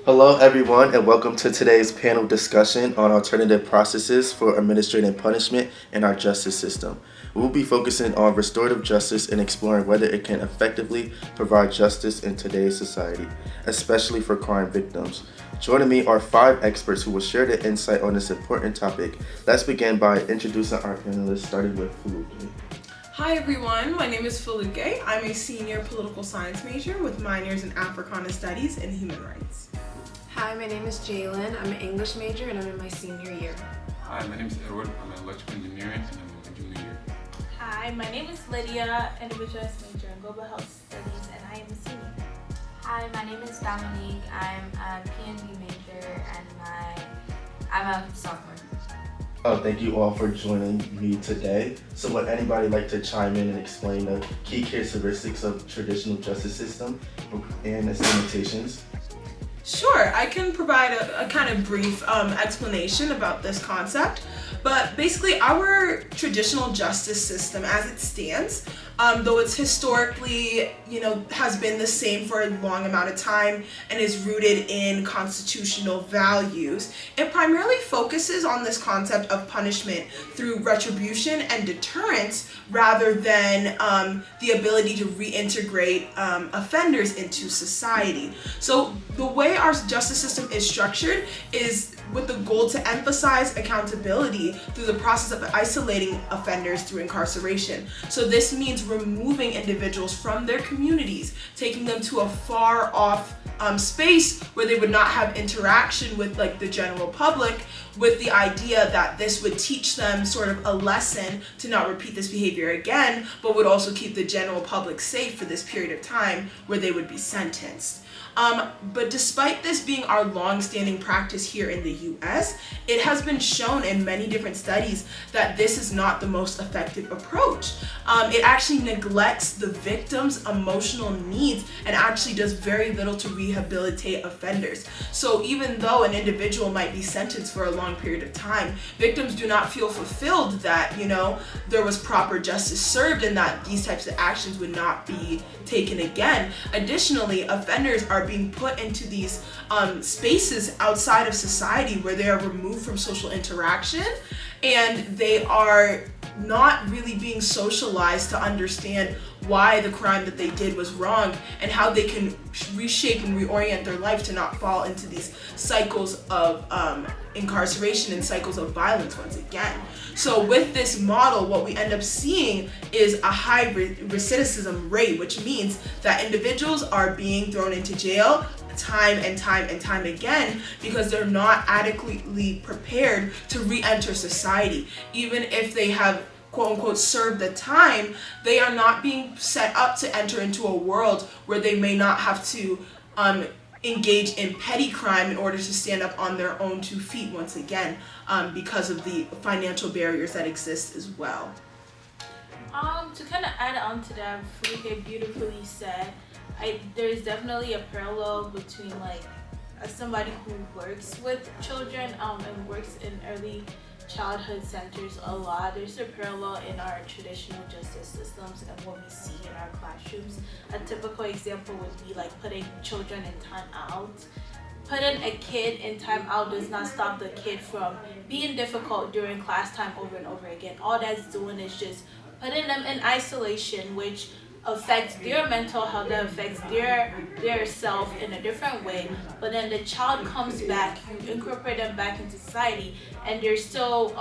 Hello, everyone, and welcome to today's panel discussion on alternative processes for administrative punishment in our justice system. We'll be focusing on restorative justice and exploring whether it can effectively provide justice in today's society, especially for crime victims. Joining me are five experts who will share their insight on this important topic. Let's begin by introducing our panelists, starting with Fuluki. Hi everyone, my name is Fuluke. I'm a senior political science major with minors in Africana Studies and Human Rights. Hi, my name is Jalen. I'm an English major and I'm in my senior year. Hi, my name is Edward. I'm an electrical engineering and I'm in junior year. Hi, my name is Lydia, individualist major in global health studies, and I am a senior. Hi, my name is Dominique. I'm a PNB major and I'm a sophomore. Thank you all for joining me today. So would anybody like to chime in and explain the key characteristics of traditional justice system and its limitations? Sure, I can provide a kind of brief explanation about this concept, but basically our traditional justice system as it stands, though it's historically, has been the same for a long amount of time and is rooted in constitutional values, it primarily focuses on this concept of punishment through retribution and deterrence rather than the ability to reintegrate offenders into society. So the way our justice system is structured is with the goal to emphasize accountability through the process of isolating offenders through incarceration. So this means removing individuals from their communities, taking them to a far off space where they would not have interaction with the general public, with the idea that this would teach them sort of a lesson to not repeat this behavior again, but would also keep the general public safe for this period of time where they would be sentenced. But despite this being our long-standing practice here in the US, it has been shown in many different studies that this is not the most effective approach. It actually neglects the victim's emotional needs and actually does very little to rehabilitate offenders. So even though an individual might be sentenced for a long period of time, victims do not feel fulfilled that, there was proper justice served and that these types of actions would not be taken again. Additionally, offenders are being put into these spaces outside of society where they are removed from social interaction and they are not really being socialized to understand why the crime that they did was wrong and how they can reshape and reorient their life to not fall into these cycles of incarceration and cycles of violence once again. So with this model, what we end up seeing is a high recidivism rate, which means that individuals are being thrown into jail time and time again because they're not adequately prepared to re-enter society. Even if they have quote unquote served the time, they are not being set up to enter into a world where they may not have to engage in petty crime in order to stand up on their own 2 feet once again, because of the financial barriers that exist as well. To kind of add on to that, Felipe beautifully said, there's definitely a parallel between as somebody who works with children and works in early childhood centers a lot. There's a parallel in our traditional justice systems and what we see in our classrooms. A typical example would be putting children in time out. Putting a kid in time out does not stop the kid from being difficult during class time over and over again. All that's doing is just putting them in isolation, which affects their mental health, that affects their self in a different way. But then the child comes back, you incorporate them back into society, and they're still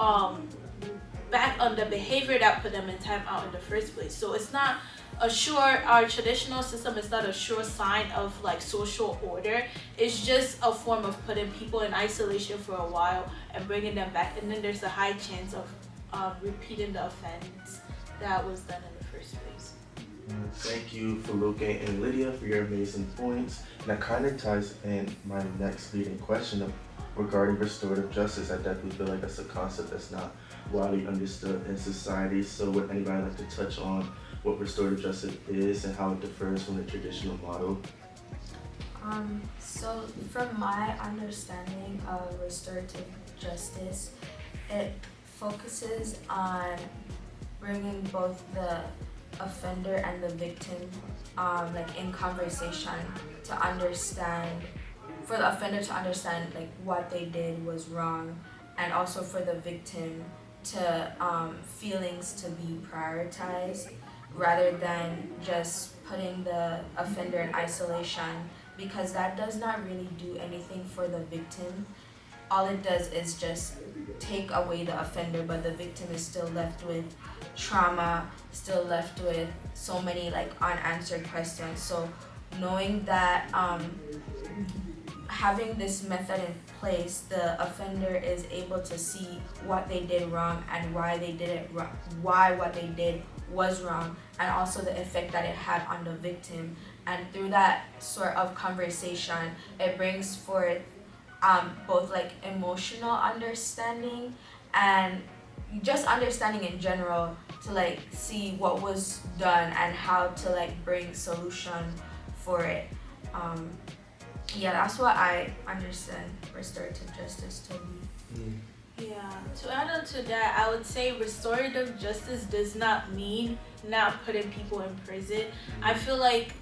back on the behavior that put them in time out in the first place. So it's not our traditional system is not a sure sign of social order. It's just a form of putting people in isolation for a while and bringing them back, and then there's a high chance of repeating the offense that was done in the first place. Thank you, Fuluke and Lydia, for your amazing points. And that kind of ties in my next leading question regarding restorative justice. I definitely feel like that's a concept that's not widely understood in society. So would anybody like to touch on what restorative justice is and how it differs from the traditional model? So from my understanding of restorative justice, it focuses on bringing both the offender and the victim in conversation to understand for the offender to understand like what they did was wrong, and also for the victim to feelings to be prioritized rather than just putting the offender in isolation, because that does not really do anything for the victim. All it does is just take away the offender, but the victim is still left with trauma, still left with so many like unanswered questions. So knowing that having this method in place, the offender is able to see what they did wrong and why they did it wrong, why what they did was wrong, and also the effect that it had on the victim. And through that sort of conversation, it brings forth both like emotional understanding and just understanding in general, to like see what was done and how to like bring solution for it. Yeah, that's what I understand restorative justice to be. Yeah, to add on to that, I would say restorative justice does not mean not putting people in prison. I feel like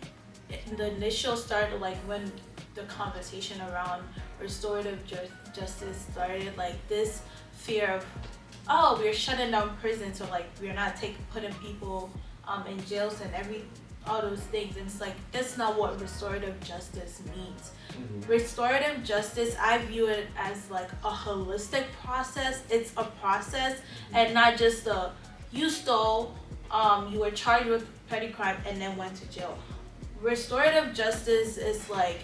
in the initial start, like when the conversation around restorative justice started, like this fear of, oh, we're shutting down prisons, so like we're not putting people in jails and all those things. And it's like, that's not what restorative justice means. Restorative justice, I view it as like a holistic process. It's a process, and not just you stole, you were charged with petty crime and then went to jail. Restorative justice is like,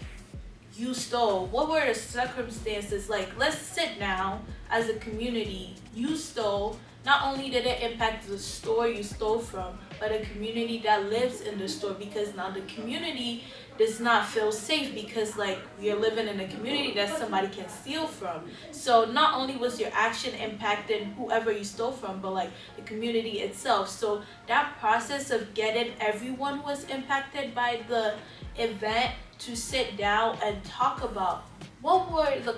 you stole, what were the circumstances? Like, let's sit down as a community. You stole. Not only did it impact the store you stole from, but a community that lives in the store, because now the community does not feel safe because like we are living in a community that somebody can steal from. So not only was your action impacting whoever you stole from, but like the community itself. So that process of getting everyone who was impacted by the event to sit down and talk about what were the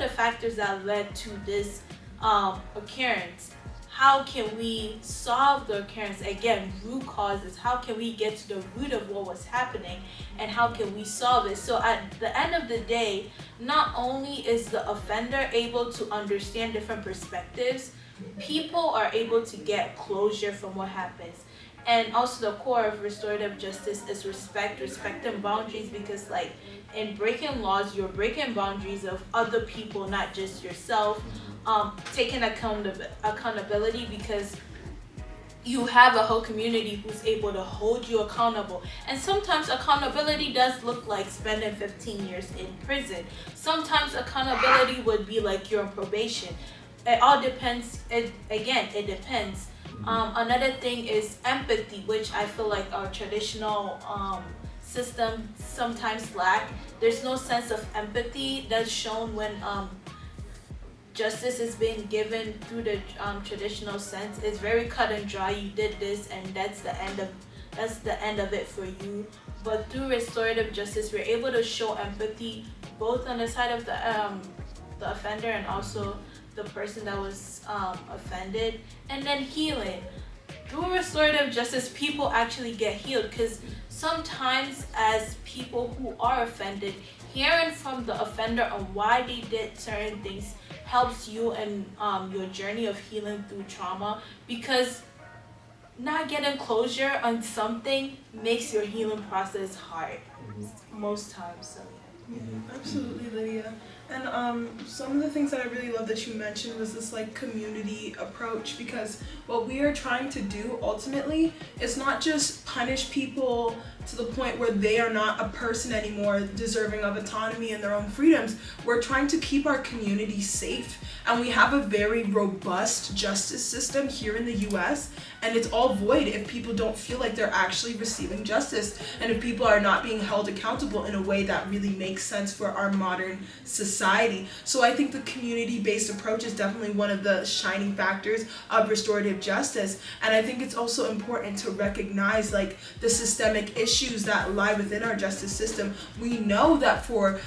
factors that led to this occurrence. How can we solve the occurrence? Again, root causes. How can we get to the root of what was happening, and how can we solve it? So at the end of the day, not only is the offender able to understand different perspectives, people are able to get closure from what happens. And also the core of restorative justice is respecting boundaries, because like in breaking laws, you're breaking boundaries of other people, not just yourself. Taking accountability, because you have a whole community who's able to hold you accountable. And sometimes accountability does look like spending 15 years in prison. Sometimes accountability would be like you're on probation. It all depends. It depends. Another thing is empathy, which I feel like our traditional system sometimes lack. There's no sense of empathy that's shown when justice is being given through the traditional sense. It's very cut and dry. You did this, and that's the end of it for you. But through restorative justice, we're able to show empathy both on the side of the offender and also the person that was offended, and then healing. Through restorative justice, people actually get healed, because sometimes as people who are offended, hearing from the offender on why they did certain things helps you in your journey of healing through trauma, because not getting closure on something makes your healing process hard most times. So yeah, absolutely, Lydia. And some of the things that I really love that you mentioned was this like community approach, because what we are trying to do ultimately is not just punish people to the point where they are not a person anymore deserving of autonomy and their own freedoms. We're trying to keep our community safe, and we have a very robust justice system here in the US, and it's all void if people don't feel like they're actually receiving justice, and if people are not being held accountable in a way that really makes sense for our modern society. society. So I think the community-based approach is definitely one of the shining factors of restorative justice. And I think it's also important to recognize like the systemic issues that lie within our justice system. We know that for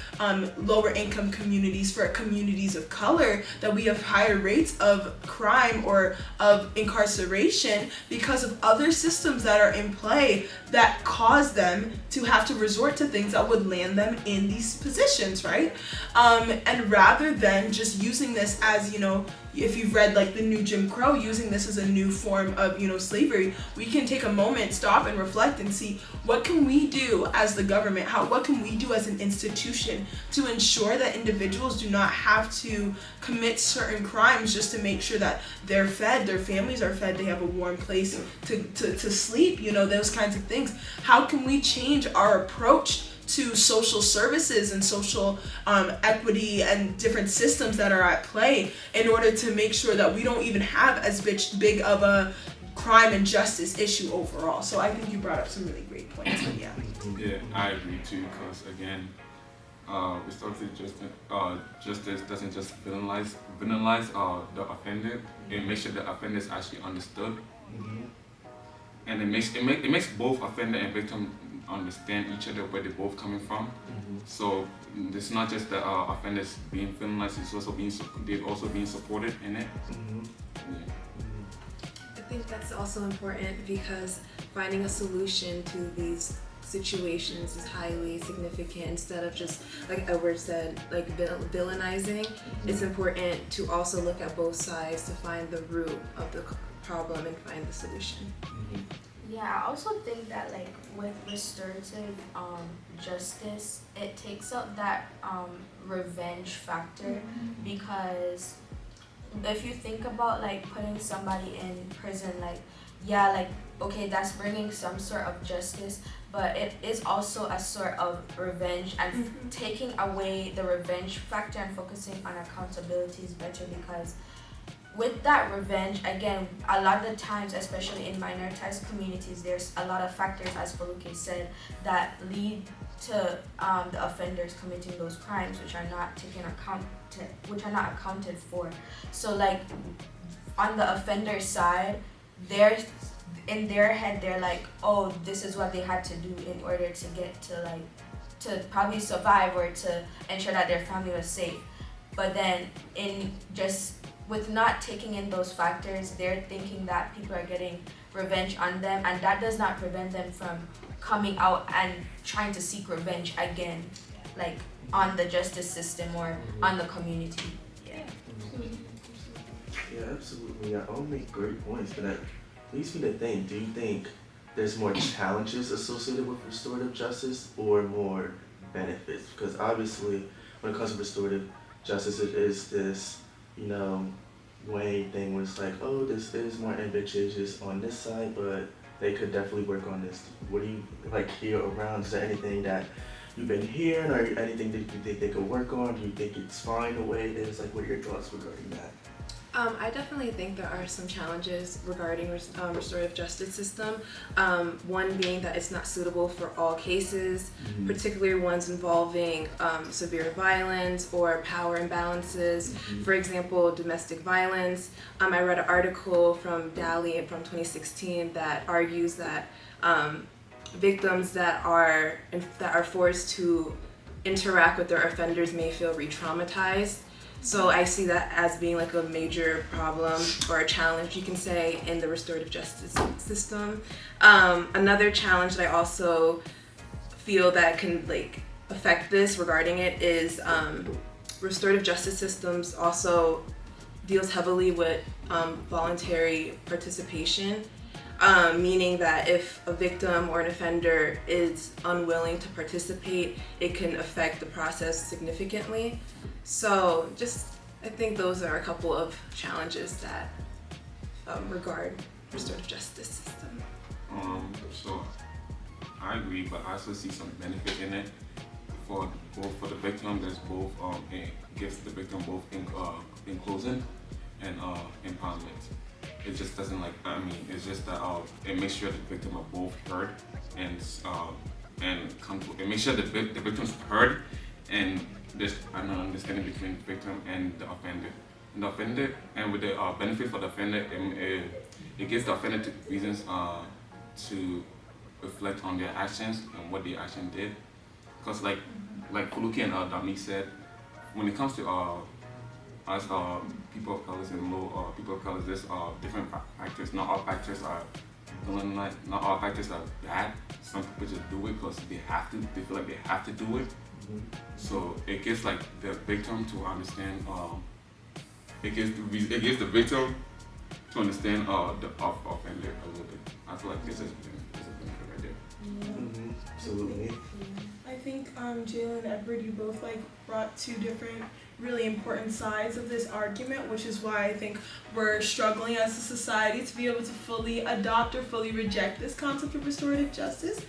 lower income communities, for communities of color, that we have higher rates of crime or of incarceration because of other systems that are in play that cause them to have to resort to things that would land them in these positions, right? And rather than just using this as, you know, if you've read like the new Jim Crow, using this as a new form of, you know, slavery, we can take a moment, stop and reflect and see what can we do as the government, what can we do as an institution to ensure that individuals do not have to commit certain crimes just to make sure that they're fed, their families are fed, they have a warm place to sleep, you know, those kinds of things. How can we change our approach to social services and social equity and different systems that are at play in order to make sure that we don't even have as big of a crime and justice issue overall. So I think you brought up some really great points. So yeah. Yeah, I agree too, because again, restorative justice doesn't just villainize the offender. It makes sure the offender is actually understood, and it makes both offender and victim understand each other, where they're both coming from. So it's not just the offenders being villainized; it's also they're also being supported in it. I think that's also important because finding a solution to these situations is highly significant. Instead of just, like Edward said, like villainizing, it's important to also look at both sides to find the root of the problem and find the solution. Yeah, I also think that like with restorative justice, it takes out that revenge factor, because if you think about like putting somebody in prison, like yeah, like okay, that's bringing some sort of justice, but it is also a sort of revenge, and taking away the revenge factor and focusing on accountability is better, because with that revenge, again, a lot of the times, especially in minoritized communities, there's a lot of factors, as Faluke said, that lead to the offenders committing those crimes, which are not accounted for. So, like, on the offender side, in their head, they're like, oh, this is what they had to do in order to get to probably survive or to ensure that their family was safe. But then, with not taking in those factors, they're thinking that people are getting revenge on them, and that does not prevent them from coming out and trying to seek revenge again, like on the justice system or on the community. Yeah, absolutely. I all make great points, but that leads me to think, do you think there's more challenges associated with restorative justice or more benefits? Because obviously, when it comes to restorative justice, it is this, you know, weighing thing where it's like, oh, this is more advantageous on this side, but they could definitely work on this. What do you like hear around? Is there anything that you've been hearing, or anything that you think they could work on? Do you think it's fine the way it is? Like, what are your thoughts regarding that? I definitely think there are some challenges regarding restorative justice system. One being that it's not suitable for all cases, particularly ones involving severe violence or power imbalances. For example, domestic violence. I read an article from Daly from 2016 that argues that victims that are forced to interact with their offenders may feel re-traumatized. So I see that as being like a major problem or a challenge, you can say, in the restorative justice system. Another challenge that I also feel that can like affect this regarding it is restorative justice systems also deals heavily with voluntary participation. Meaning that if a victim or an offender is unwilling to participate, it can affect the process significantly. So I think those are a couple of challenges that regard restorative justice system. So I agree, but I also see some benefit in it for the victim. There's both it gives the victim both inclusion and empowerment. It just doesn't it's just that it makes sure the victim are both heard and it makes sure the victim's heard and there's an understanding between the victim and the offender. And with the benefit for the offender, it gives the offender reasons to reflect on their actions and what the action did. Because like Fuluki and Dami said, when it comes to us people of colors and low people of colors, there's different factors. Not all factors are villainized. Not all factors are bad. Some people just do it because they have to. They feel like they have to do it. So it gives like the victim to understand. It gives the victim to understand the offender a little bit. I feel like this is a benefit right there. Absolutely. I think Jalen and Edward, you both like brought two different really important sides of this argument, which is why I think we're struggling as a society to be able to fully adopt or fully reject this concept of restorative justice.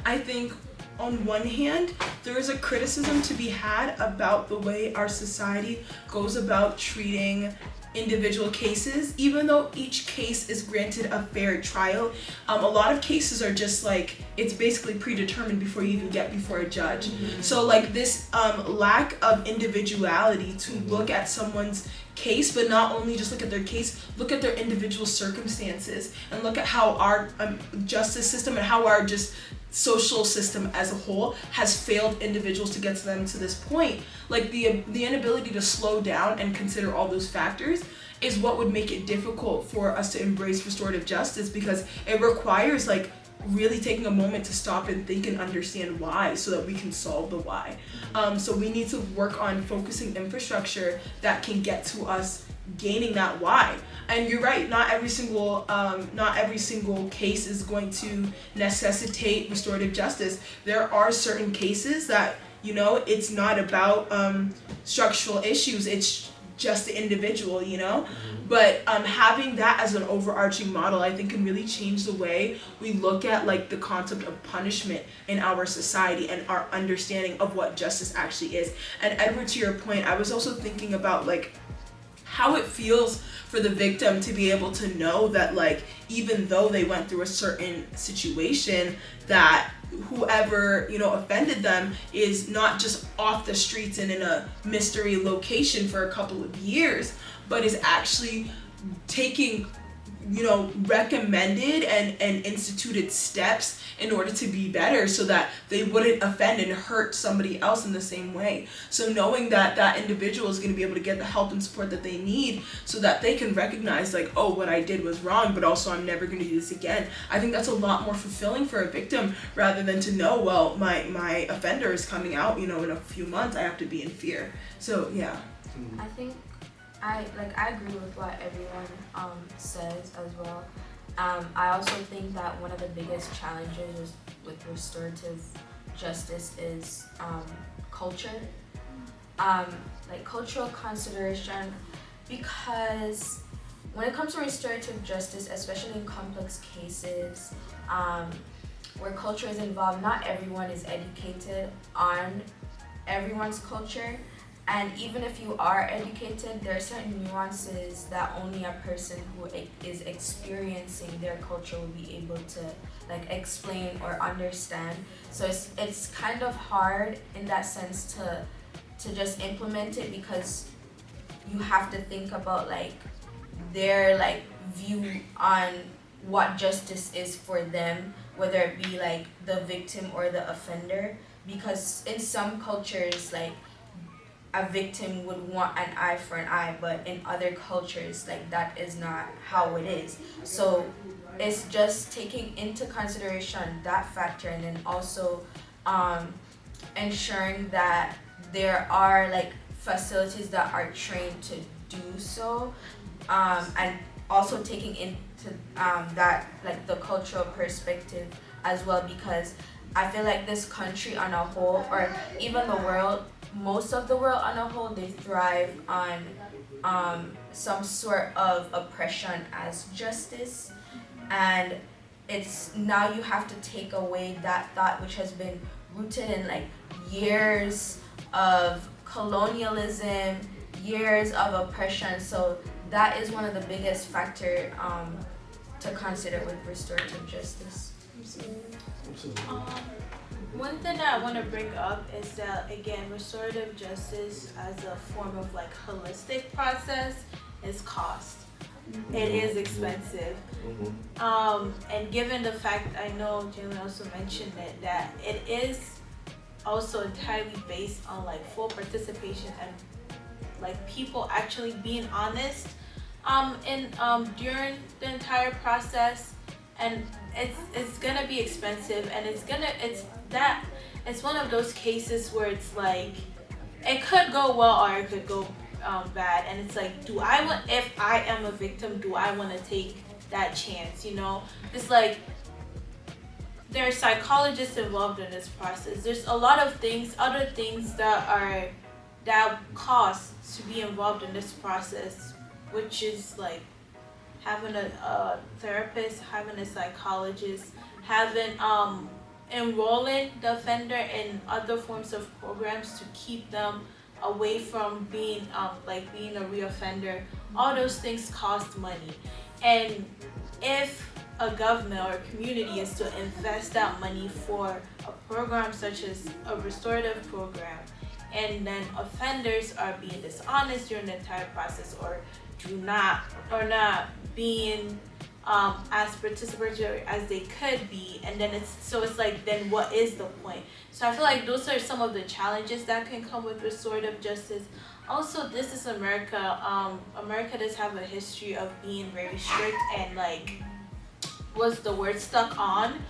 I think on one hand, there is a criticism to be had about the way our society goes about treating individual cases, even though each case is granted a fair trial. A lot of cases are just like, it's basically predetermined before you even get before a judge. So like this lack of individuality to look at someone's case, but not only just look at their case, look at their individual circumstances and look at how our justice system and how our just social system as a whole has failed individuals to get to them to this point. Like the inability to slow down and consider all those factors is what would make it difficult for us to embrace restorative justice, because it requires like really taking a moment to stop and think and understand why, so that we can solve the why. So we need to work on focusing infrastructure that can get to us gaining that why. And you're right, not every single case is going to necessitate restorative justice. There are certain cases that, you know, it's not about structural issues, it's just the individual, you know? But having that as an overarching model, I think, can really change the way we look at like the concept of punishment in our society and our understanding of what justice actually is. And Edward, to your point, I was also thinking about like how it feels for the victim to be able to know that like even though they went through a certain situation, that whoever, you know, offended them is not just off the streets and in a mystery location for a couple of years, but is actually taking, you know, recommended and instituted steps in order to be better, so that they wouldn't offend and hurt somebody else in the same way. So knowing that that individual is going to be able to get the help and support that they need, so that they can recognize like, oh, what I did was wrong, but also I'm never going to do this again. I think that's a lot more fulfilling for a victim, rather than to know, well, my offender is coming out, you know, in a few months, I have to be in fear. So yeah. I think I agree with what everyone says as well. I also think that one of the biggest challenges with restorative justice is culture, like cultural consideration, because when it comes to restorative justice, especially in complex cases where culture is involved, not everyone is educated on everyone's culture. And even if you are educated, there are certain nuances that only a person who is experiencing their culture will be able to like explain or understand. So it's kind of hard in that sense to just implement it, because you have to think about like their like view on what justice is for them, whether it be like the victim or the offender. Because in some cultures, like a victim would want an eye for an eye, but in other cultures, like that is not how it is. So it's just taking into consideration that factor, and then also ensuring that there are like facilities that are trained to do so, and also taking into that like the cultural perspective as well, because I feel like this country on a whole, or even the world, most of the world on a whole, they thrive on some sort of oppression as justice. And it's now you have to take away that thought, which has been rooted in like years of colonialism, years of oppression. So that is one of the biggest factor to consider with restorative justice. Absolutely. One thing that I want to bring up is that, again, restorative justice as a form of like holistic process is cost. It is expensive. And given the fact, I know Jalen also mentioned it, that it is also entirely based on like full participation and like people actually being honest in during the entire process, and it's gonna be expensive, and it's one of those cases where it's like it could go well or it could go bad, and it's like, if I am a victim, do I want to take that chance? It's like there are psychologists involved in this process. There's a lot of other things that cost to be involved in this process, which is like having a therapist, having a psychologist, having enrolling the offender in other forms of programs to keep them away from being being a reoffender. All those things cost money, and if a government or a community is to invest that money for a program such as a restorative program, and then offenders are being dishonest during the entire process or not being as participatory as they could be, and then it's like, then what is the point? So I feel like those are some of the challenges that can come with restorative justice. Also, this is America. America does have a history of being very strict and like, what's the word, stuck on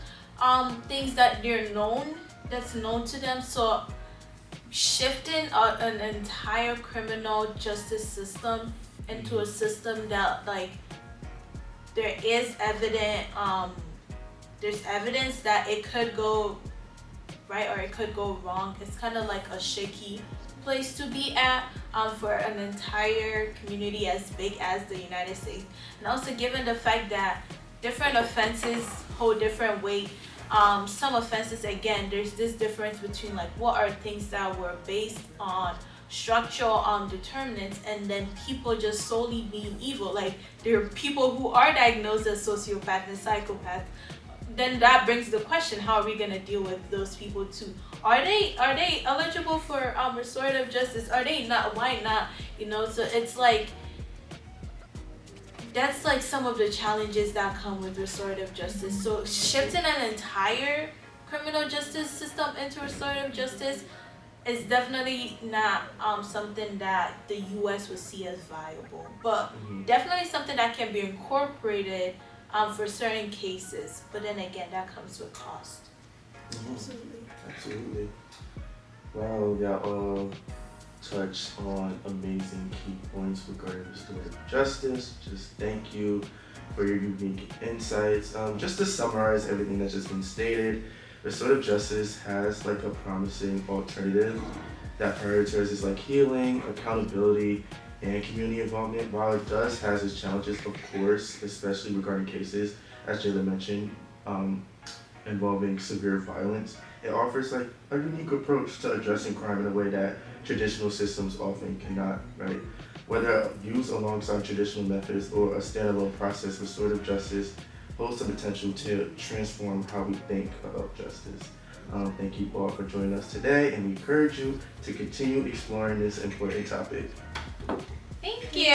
things that that's known to them. So shifting an entire criminal justice system into a system that like there's evidence that it could go right or it could go wrong. It's kind of like a shaky place to be at for an entire community as big as the United States. And also given the fact that different offenses hold different weight. Some offenses, again, there's this difference between like what are things that were based on structural determinants, and then people just solely being evil. Like there are people who are diagnosed as sociopath and psychopath. Then that brings the question: how are we gonna deal with those people too? Are they eligible for restorative justice? Are they not? Why not? So it's like, that's like some of the challenges that come with restorative justice. So shifting an entire criminal justice system into restorative justice is definitely not something that the U.S. would see as viable, but definitely something that can be incorporated for certain cases. But then again, that comes with cost. Absolutely. Well, y'all all touched on amazing key points regarding restorative justice. Just thank you for your unique insights. Just to summarize everything that's just been stated, restorative justice has like a promising alternative that prioritizes like healing, accountability, and community involvement. While it does has its challenges, of course, especially regarding cases, as Jayla mentioned, involving severe violence, it offers like a unique approach to addressing crime in a way that traditional systems often cannot, right? Whether used alongside traditional methods or a standalone process, restorative justice holds the potential to transform how we think about justice. Thank you all for joining us today, and we encourage you to continue exploring this important topic. Thank you.